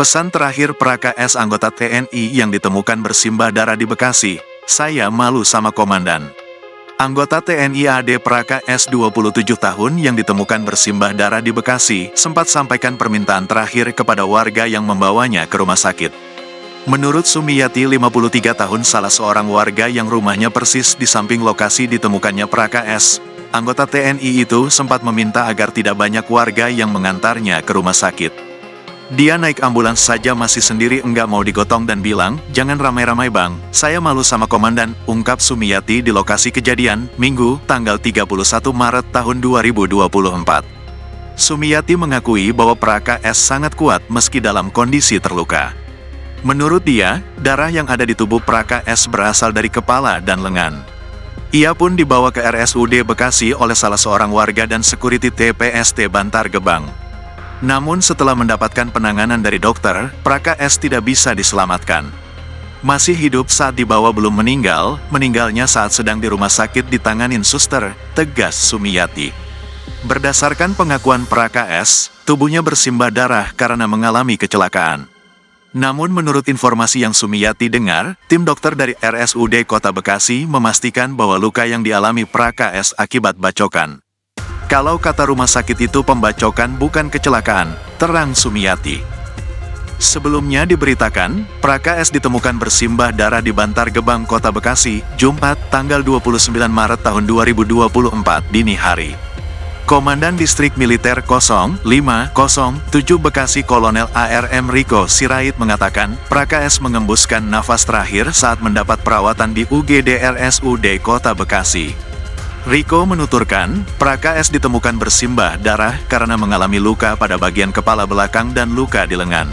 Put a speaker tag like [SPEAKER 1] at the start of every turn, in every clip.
[SPEAKER 1] Pesan terakhir Praka S anggota TNI yang ditemukan bersimbah darah di Bekasi, "Saya malu sama komandan." Anggota TNI AD Praka S 27 tahun yang ditemukan bersimbah darah di Bekasi sempat sampaikan permintaan terakhir kepada warga yang membawanya ke rumah sakit. Menurut Sumiyati 53 tahun, salah seorang warga yang rumahnya persis di samping lokasi ditemukannya Praka S, anggota TNI itu sempat meminta agar tidak banyak warga yang mengantarnya ke rumah sakit. Dia naik ambulans saja masih sendiri, enggak mau digotong dan bilang, "Jangan ramai-ramai bang, saya malu sama komandan," ungkap Sumiyati di lokasi kejadian, Minggu, tanggal 31 Maret tahun 2024. Sumiyati mengakui bahwa Praka S sangat kuat meski dalam kondisi terluka. Menurut dia, darah yang ada di tubuh Praka S berasal dari kepala dan lengan. Ia pun dibawa ke RSUD Bekasi oleh salah seorang warga dan security TPST Bantar Gebang. Namun setelah mendapatkan penanganan dari dokter, Praka S tidak bisa diselamatkan. Masih hidup saat dibawa belum meninggal, meninggalnya saat sedang di rumah sakit ditanganin suster, tegas Sumiyati. Berdasarkan pengakuan Praka S, tubuhnya bersimbah darah karena mengalami kecelakaan. Namun menurut informasi yang Sumiyati dengar, tim dokter dari RSUD Kota Bekasi memastikan bahwa luka yang dialami Praka S akibat bacokan. Kalau kata rumah sakit itu pembacokan bukan kecelakaan, terang Sumiyati. Sebelumnya diberitakan, Praka S ditemukan bersimbah darah di Bantar Gebang, Kota Bekasi, Jumat, tanggal 29 Maret tahun 2024 dini hari. Komandan Distrik Militer 0507 Bekasi Kolonel ARM Riko Sirait mengatakan, Praka S mengembuskan nafas terakhir saat mendapat perawatan di UGD RSUD Kota Bekasi. Riko menuturkan, Praka S ditemukan bersimbah darah karena mengalami luka pada bagian kepala belakang dan luka di lengan.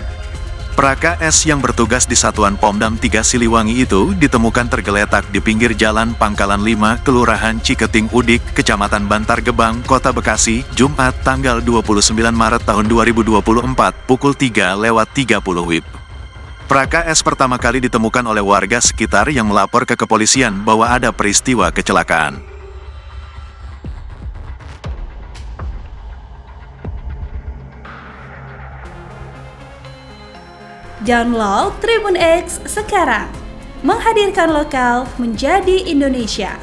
[SPEAKER 1] Praka S yang bertugas di Satuan Pomdam 3 Siliwangi itu ditemukan tergeletak di pinggir jalan Pangkalan 5, Kelurahan Ciketing Udik, Kecamatan Bantar Gebang, Kota Bekasi, Jumat, tanggal 29 Maret tahun 2024, pukul 3:30 WIB. Praka S pertama kali ditemukan oleh warga sekitar yang melapor ke kepolisian bahwa ada peristiwa kecelakaan.
[SPEAKER 2] Download Tribun X sekarang, menghadirkan lokal menjadi Indonesia.